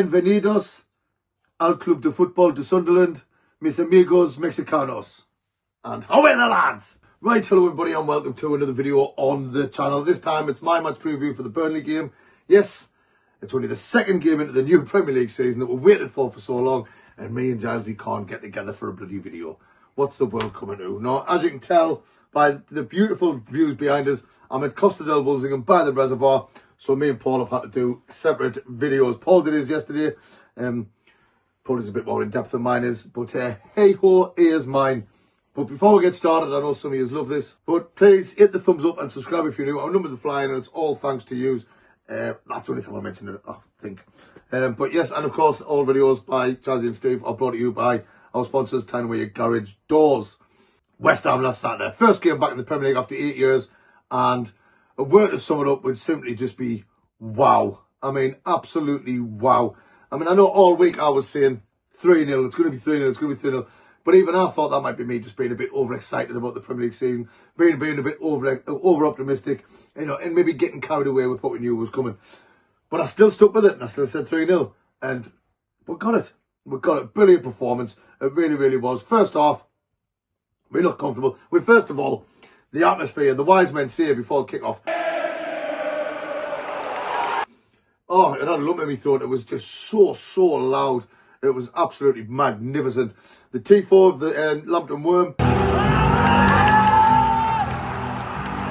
Bienvenidos al Club de Fútbol de Sunderland, mis amigos Mexicanos. And how are the lads? Right, hello everybody and welcome to another video on the channel. This time it's my match preview for the Burnley game. Yes, it's only the second game into the new Premier League season that we've waited for so long, and me and Gilesy can't get together for a bloody video. What's the world coming to? Now, as you can tell by the beautiful views behind us, I'm at Costa del Wolsingham by the reservoir. So me and Paul have had to do separate videos. Paul did his yesterday. Paul is a bit more in depth than mine is. But hey ho, here's mine. But before we get started, I know some of you love this. But please hit the thumbs up and subscribe if you're new. Our numbers are flying and it's all thanks to you. That's the only time I mentioned it, I think. But yes, and of course, all videos by Jazzy and Steve are brought to you by our sponsors, Tanway Garage Doors. West Ham last Saturday. First game back in the Premier League after 8 years. And a word to sum it up would simply just be wow. I mean, absolutely wow. I mean, I know all week I was saying 3-0, it's going to be 3-0, it's going to be 3-0. But even I thought that might be me just being a bit overexcited about the Premier League season, being a bit over-optimistic, you know, and maybe getting carried away with what we knew was coming. But I still stuck with it, and I still said 3-0. And we got it. We got it. Brilliant performance. It really, really was. First off, we looked comfortable. First of all, the atmosphere, the wise men say before the kick-off. Oh, it had a lump in my throat. It was just so loud. It was absolutely magnificent. The T4 of the Lambton Worm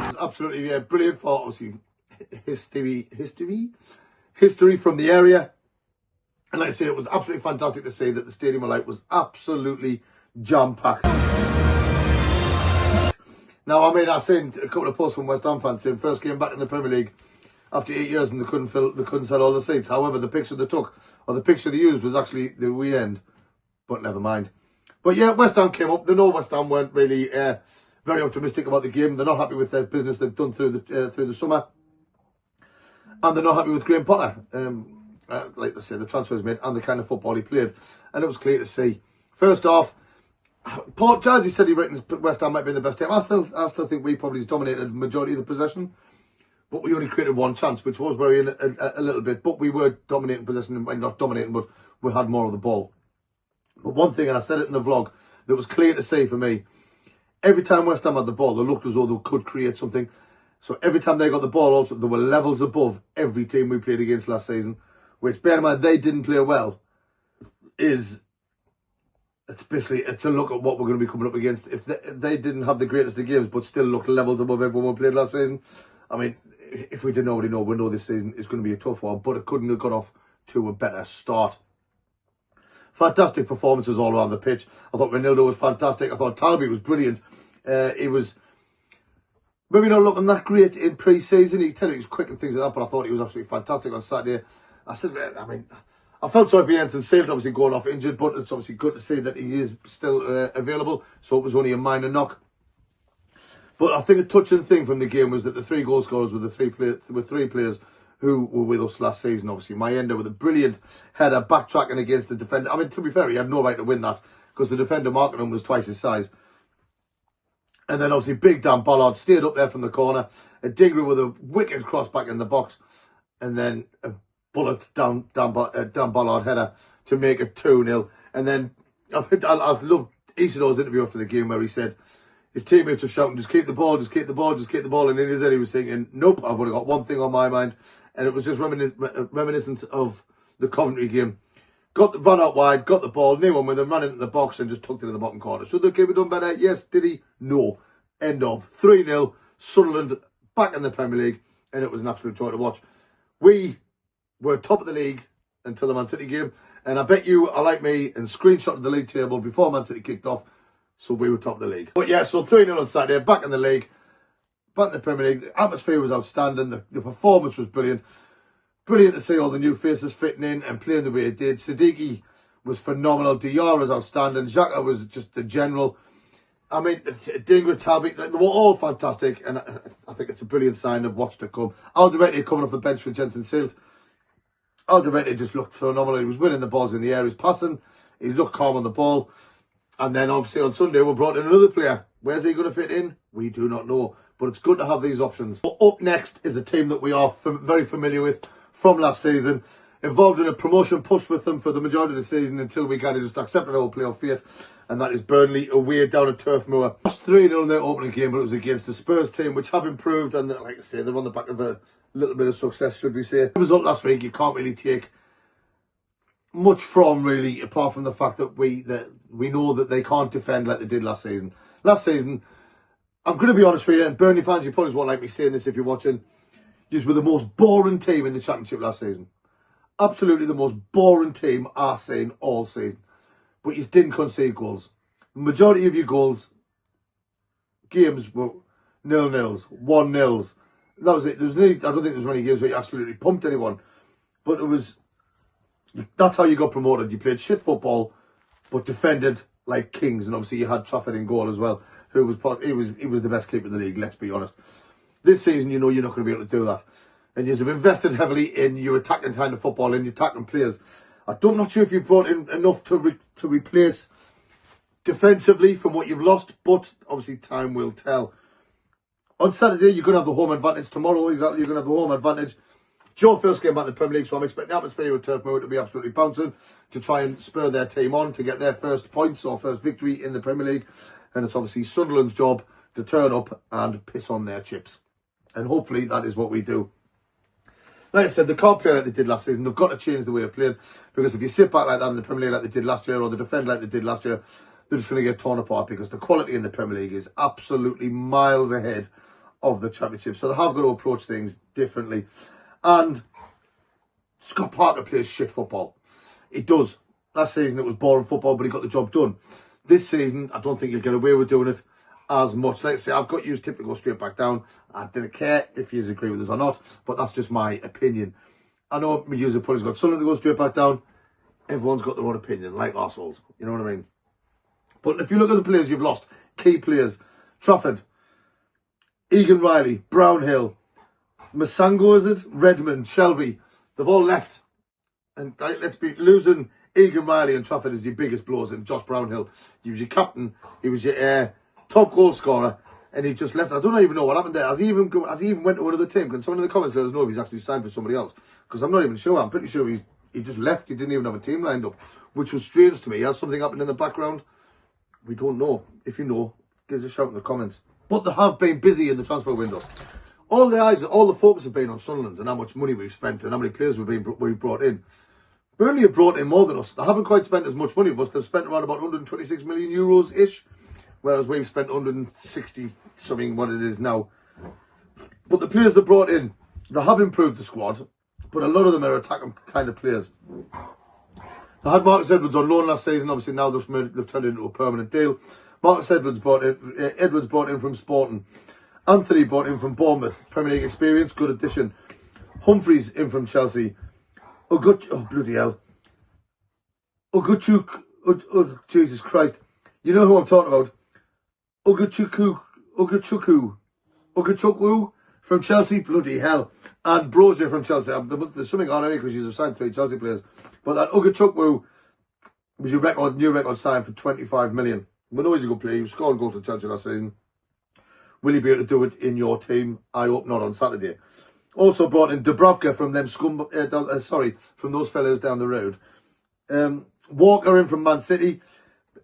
was absolutely brilliant for, obviously, history from the area. And like I say, it was absolutely fantastic to see that the Stadium of Light was absolutely jam-packed. Now, I mean, I've seen a couple of posts from West Ham fans saying first game back in the Premier League after 8 years and they couldn't sell all the seats. However, the picture they took, or the picture they used, was actually the weekend. But never mind. But yeah, West Ham came up. They know West Ham weren't really very optimistic about the game. They're not happy with their business they've done through the summer. And they're not happy with Graham Potter. Like I say, the transfers made and the kind of football he played. And it was clear to see. First off, Paul Jazzy said he reckons West Ham might be the best team. I still think we probably dominated the majority of the possession. But we only created one chance, which was worrying a little bit. But we were dominating possession, not dominating, but we had more of the ball. But one thing, and I said it in the vlog, that was clear to see for me, every time West Ham had the ball, they looked as though they could create something. So every time they got the ball, also, there were levels above every team we played against last season. Which, bear in mind, they didn't play well, it's a look at what we're going to be coming up against. If they didn't have the greatest of games, but still looked levels above everyone we played last season, I mean, if we didn't already know, we know this season is going to be a tough one, but it couldn't have got off to a better start. Fantastic performances all around the pitch. I thought Ronaldo was fantastic. I thought Talby was brilliant. He was maybe not looking that great in pre-season. He tell you he was quick and things like that, but I thought he was absolutely fantastic on Saturday. I felt sorry for Jensen Sales, obviously going off injured, but it's obviously good to see that he is still available. So it was only a minor knock. But I think a touching thing from the game was that the 3 goal scorers were three players who were with us last season. Obviously, Mayenda with a brilliant header, backtracking against the defender. I mean, to be fair, he had no right to win that because the defender marking him was twice his size. And then obviously, big Dan Ballard stayed up there from the corner. A Dingra with a wicked cross back in the box. And then a bullet down Ballard header to make it 2-0. And then I loved Isidore's interview after the game where he said his teammates were shouting, just keep the ball, just keep the ball, just keep the ball. And in his head he was thinking, nope, I've only got one thing on my mind. And it was just reminiscent of the Coventry game. Ran out wide, got the ball, knew one with him, ran into the box and just tucked it in the bottom corner. Should the keeper done better? Yes. Did he? No. End of. 3-0. Sunderland back in the Premier League. And it was an absolute joy to watch. We were top of the league until the Man City game. And I bet you are like me and screenshotted the league table before Man City kicked off. So we were top of the league. But yeah, so 3-0 on Saturday, back in the league, back in the Premier League. The atmosphere was outstanding. The performance was brilliant. Brilliant to see all the new faces fitting in and playing the way it did. Siddiqui was phenomenal. Diarra was outstanding. Xhaka was just the general. I mean, Dingra, Talby, they were all fantastic. And I think it's a brilliant sign of what's to come. Alderweireld coming off the bench for Jensen Silt. Alderweireld just looked phenomenal. He was winning the balls in the air. He was passing. He looked calm on the ball. And then obviously on Sunday we brought in another player. Where's he going to fit in? We do not know. But it's good to have these options. But up next is a team that we are very familiar with from last season. involved in a promotion push with them for the majority of the season until we kind of just accepted our playoff fate, and that is Burnley away down at Turf Moor. Lost 3-0 in their opening game, but it was against the Spurs team, which have improved, and like I say, they're on the back of a little bit of success, should we say. The result last week, you can't really take much from, really, apart from the fact that we know that they can't defend like they did last season. Last season, I'm going to be honest with you, and Burnley fans, you probably won't like me saying this if you're watching, you were the most boring team in the Championship last season. Absolutely the most boring team I've seen all season. But you didn't concede goals. The majority of your goals, games were 0-0s, 1-0s. That was it. I don't think there was many games where you absolutely pumped anyone. But that's how you got promoted. You played shit football, but defended like kings. And obviously you had Trafford in goal as well, he was the best keeper in the league, let's be honest. This season, you know you're not going to be able to do that. And you've invested heavily in your attacking kind of football and your attacking players. I'm not sure if you've brought in enough to replace defensively from what you've lost, but obviously time will tell. On Saturday, you're going to have the home advantage. Tomorrow, exactly, you're going to have the home advantage. It's your first game back in the Premier League, so I'm expecting the atmosphere at Turf Moor to be absolutely bouncing, to try and spur their team on, to get their first points or first victory in the Premier League. And it's obviously Sunderland's job to turn up and piss on their chips. And hopefully that is what we do. Like I said, they can't play like they did last season. They've got to change the way of playing, because if you sit back like that in the Premier League like they did last year, or they defend like they did last year, they're just going to get torn apart, because the quality in the Premier League is absolutely miles ahead of the Championship. So they have got to approach things differently. And Scott Parker plays shit football. He does. Last season it was boring football, but he got the job done. This season, I don't think he'll get away with doing it as much. Let's say I've got you tipped to go straight back down. I didn't care if you agree with us or not, but that's just my opinion. I know my user probably got Sunderland to go straight back down. Everyone's got their own opinion, like arseholes. You know what I mean? But if you look at the players you've lost, key players, Trafford, Egan Riley, Brownhill, Masango, is it? Redmond, Shelby, they've all left. And let's be losing Egan Riley and Trafford is your biggest blows, and Josh Brownhill. He was your captain, he was your top goal scorer, and he just left. I don't even know what happened there. Has he even went to another team? Can someone in the comments let us know if he's actually signed for somebody else? Because I'm not even sure. I'm pretty sure he just left. He didn't even have a team lined up, which was strange to me. Has something happened in the background? We don't know. If you know, give us a shout in the comments. But they have been busy in the transfer window. All the focus have been on Sunderland and how much money we've spent and how many players we've brought in. Burnley have brought in more than us. They haven't quite spent as much money as us. They've spent around about 126 million euros-ish, whereas we've spent 160 something, what it is now. But the players they brought in, they have improved the squad, but a lot of them are attacking kind of players. They had Marcus Edwards on loan last season. Obviously now they've turned it into a permanent deal. Marcus Edwards brought in from Sporting. Anthony brought in from Bournemouth. Premier League experience, good addition. Humphreys in from Chelsea. Oh bloody hell. Oguchuk. Oh, Jesus Christ. You know who I'm talking about. Oguchukwu from Chelsea. Bloody hell. And Brozier from Chelsea. There's something on anyway, because you've signed 3 Chelsea players. But that Oguchukwu was your new record sign for 25 million. We know he's a good player. He scored goals for Chelsea last season. Will you be able to do it in your team? I hope not on Saturday. Also brought in Dubravka from them from those fellows down the road. Walker in from Man City.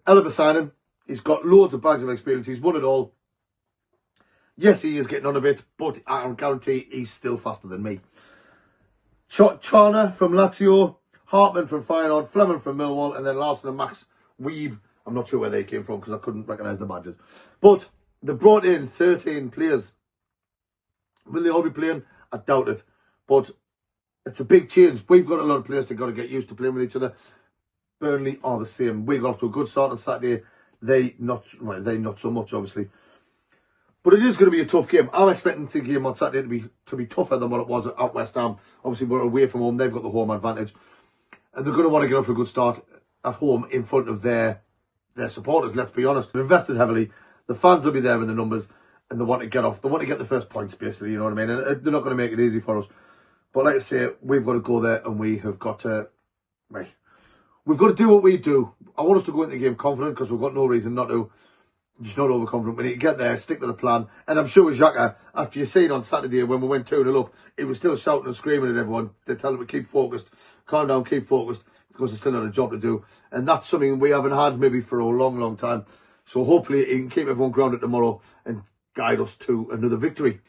Hell of a signing. He's got loads of bags of experience. He's won it all. Yes, he is getting on a bit, but I can guarantee he's still faster than me. Chana from Lazio. Hartman from Feyenoord. Fleming from Millwall. And then Larson and Max Weeb. I'm not sure where they came from because I couldn't recognise the badges. But they brought in 13 players. Will they all be playing? I doubt it. But it's a big change. We've got a lot of players that got to get used to playing with each other. Burnley are the same. We got off to a good start on Saturday. They not so much, obviously. But it is going to be a tough game. I'm expecting the game on Saturday to be tougher than what it was at West Ham. Obviously, we're away from home. They've got the home advantage. And they're going to want to get off to a good start at home in front of their supporters, let's be honest. They've invested heavily. The fans will be there in the numbers. And they want to get off. They want to get the first points, basically, you know what I mean? And they're not going to make it easy for us. But like I say, we've got to go there and we have got to... We've got to do what we do. I want us to go into the game confident because we've got no reason not to. Just not overconfident. We need to get there, stick to the plan. And I'm sure Xhaka, after you seen on Saturday when we went 2-0 up, he was still shouting and screaming at everyone. They tell him to keep focused, calm down, keep focused, because there's still not a job to do. And that's something we haven't had maybe for a long, long time. So hopefully he can keep everyone grounded tomorrow and guide us to another victory.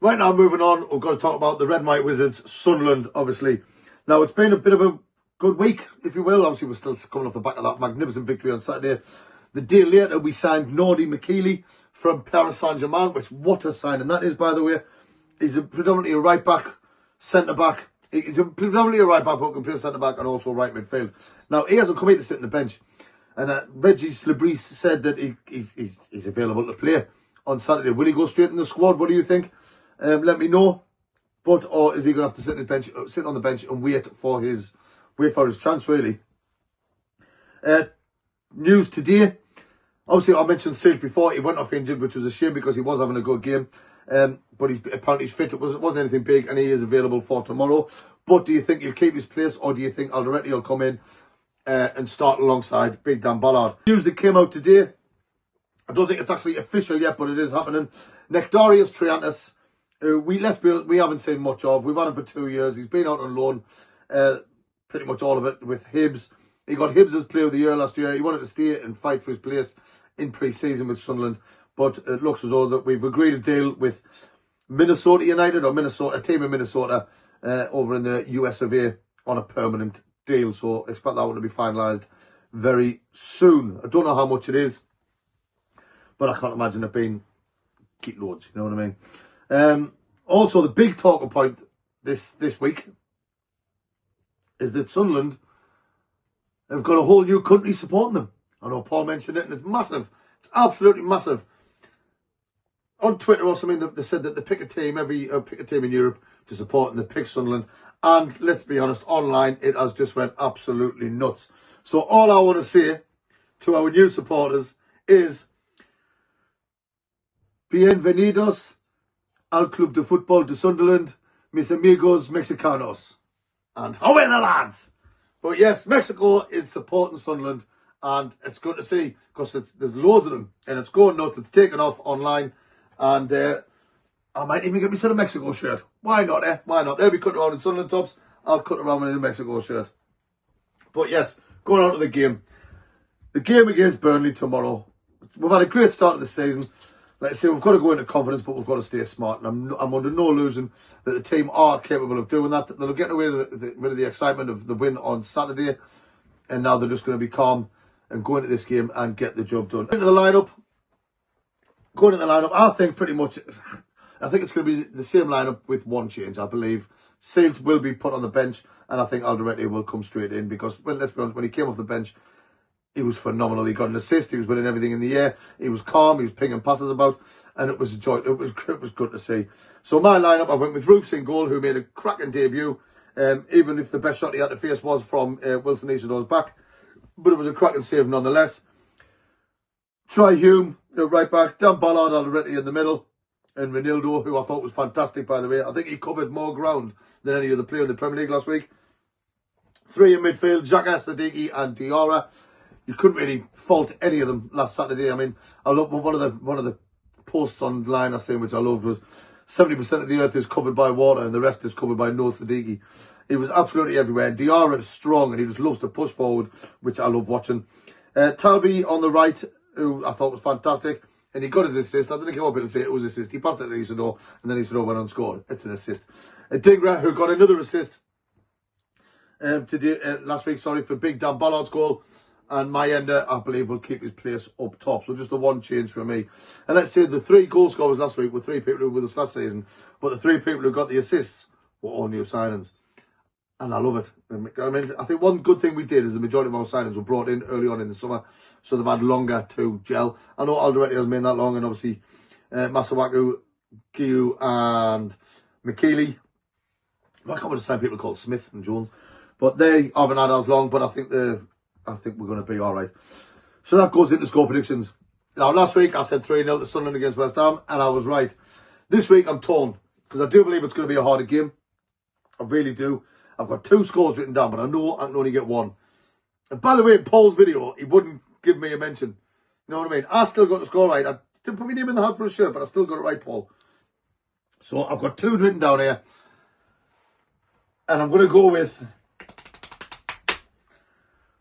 Right now, moving on, we're going to talk about the Red and White Wizards, Sunderland, obviously. Now, it's been a bit of a good week, if you will. Obviously, we're still coming off the back of that magnificent victory on Saturday. The day later, we signed Nordi McKeely from Paris Saint-Germain, which what a signing that is, by the way. He's predominantly a right-back, centre-back. He's predominantly a right-back who can play centre-back and also right midfield. Now, he hasn't come here to sit on the bench. And Regis Lebris said that he's available to play on Saturday. Will he go straight in the squad? What do you think? Let me know. Or is he going to have to sit on the bench and wait for his chance, really? News today. Obviously, I mentioned Silk before. He went off injured, which was a shame because he was having a good game. But apparently he's fit. It wasn't anything big, and he is available for tomorrow. But do you think he'll keep his place, or do you think Alderete will come in and start alongside Big Dan Ballard? News that came out today. I don't think it's actually official yet, but it is happening. Nectarius Triantis, we haven't seen much of. We've had him for 2 years. He's been out on loan, pretty much all of it with Hibs. He got Hibs as Player of the Year last year. He wanted to stay and fight for his place in pre-season with Sunderland. But it looks as though that we've agreed a deal with Minnesota United, or a team in Minnesota, over in the US of A on a permanent deal. So expect that one to be finalised very soon. I don't know how much it is, but I can't imagine it being keep loads, you know what I mean? Also, the big talking point this week is that Sunderland have got a whole new country supporting them. I know Paul mentioned it, and it's massive. It's absolutely massive. On Twitter or something, they said that they pick a team in Europe to support, and they pick Sunderland. And let's be honest, online it has just went absolutely nuts. So all I want to say to our new supporters is bienvenidos al Club de Fútbol de Sunderland, mis amigos mexicanos. And how are the lads? But yes, Mexico is supporting Sunderland, and it's good to see because there's loads of them, and it's going nuts. It's taken off online, and I might even get myself a Mexico shirt. Why not, eh? Why not? They'll be cutting around in Sunderland tops. I'll cut around in a Mexico shirt. But yes, going on to the game. The game against Burnley tomorrow. We've had a great start of the season. Like I say, we've got to go into confidence, but we've got to stay smart. And I'm under no illusion that the team are capable of doing that. They'll get rid of the excitement of the win on Saturday. And now they're just going to be calm and go into this game and get the job done. Going into the lineup, I think pretty much, I think it's going to be the same lineup with one change, I believe. Silt will be put on the bench, and I think Alderete will come straight in because, well, let's be honest, when he came off the bench, he was phenomenal. He got an assist. He was winning everything in the air. He was calm. He was pinging passes about, and it was a joy. It was good to see. So my lineup, I went with Roofs in goal, who made a cracking debut. Even if the best shot he had to face was from Wilson Isadore's back, but it was a cracking save nonetheless. Troy Hume, right back. Dan Ballard, Alderete in the middle, and Ronaldo, who I thought was fantastic, by the way. I think he covered more ground than any other player in the Premier League last week. 3 in midfield, Xhaka, Sadiki, and Diarra. You couldn't really fault any of them last Saturday. I mean, I love one of the posts online I seen, which I loved, was 70% of the earth is covered by water and the rest is covered by no Sadiki. He was absolutely everywhere. Diarra is strong and he just loves to push forward, which I love watching. Talby on the right, who I thought was fantastic, and he got his assist. I didn't think people say it was an assist. He passed it to Isidore, and then Isidore went on and scored. It's an assist. Dingra, who got another assist last week, for Big Dan Ballard's goal. And Mayenda, I believe, will keep his place up top. So just the one change for me. And let's say the 3 goal scorers last week were 3 people who were with us last season. But the 3 people who got the assists were all new signings. And I love it. I mean, I think one good thing we did is the majority of our signings were brought in early on in the summer. So they've had longer to gel. I know Alderete hasn't been that long. And obviously, Masuaku, Giu and McKeely. I can't remember the same people called Smith and Jones. But they haven't had as long. But I think we're going to be all right. So that goes into score predictions. Now, last week I said 3-0 to Sunderland against West Ham, and I was right. This week I'm torn, because I do believe it's going to be a harder game. I really do. I've got 2 scores written down, but I know I can only get 1. And by the way, in Paul's video, he wouldn't give me a mention. You know what I mean? I still got to score right. I didn't put my name in the hat for a shirt, but I still got it right, Paul. So I've got 2 written down here. And I'm going to go with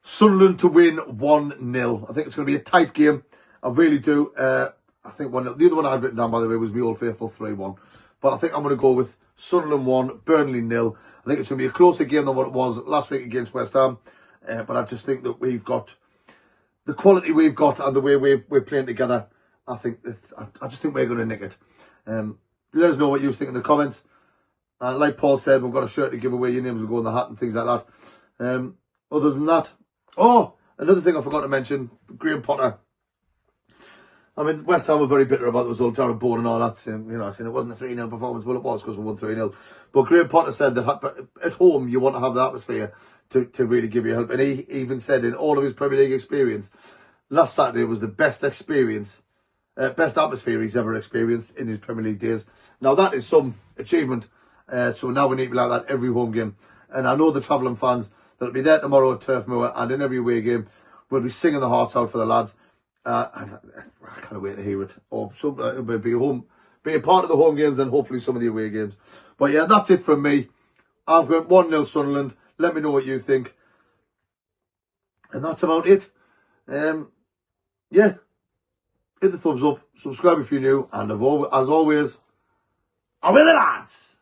Sunderland to win 1-0. I think it's going to be a tight game. I really do. I think 1-0. The other one I've written down, by the way, was my Old Faithful 3-1. But I think I'm going to go with Sunderland 1, Burnley 0. I think it's going to be a closer game than what it was last week against West Ham. But I just think that we've got the quality we've got and the way we're playing together. I just think we're going to nick it. Let us know what you think in the comments. Like Paul said, we've got a shirt to give away. Your names will go in the hat and things like that. Other than that, another thing I forgot to mention, Graham Potter. I mean, West Ham were very bitter about the result, Jared Bourne and all that. Saying it wasn't a 3-0 performance. Well, it was because we won 3-0. But Graham Potter said that at home, you want to have the atmosphere to really give you help. And he even said in all of his Premier League experience, last Saturday was the best atmosphere he's ever experienced in his Premier League days. Now, that is some achievement. So now we need to be like that every home game. And I know the travelling fans that'll be there tomorrow at Turf Moor and in every away game will be singing the hearts out for the lads. And I can't wait to hear it. Or be a part of the home games and hopefully some of the away games. But yeah, that's it from me. I've got 1-0 Sunderland. Let me know what you think. And that's about it. Yeah. Hit the thumbs up. Subscribe if you're new. And as always, away the lads!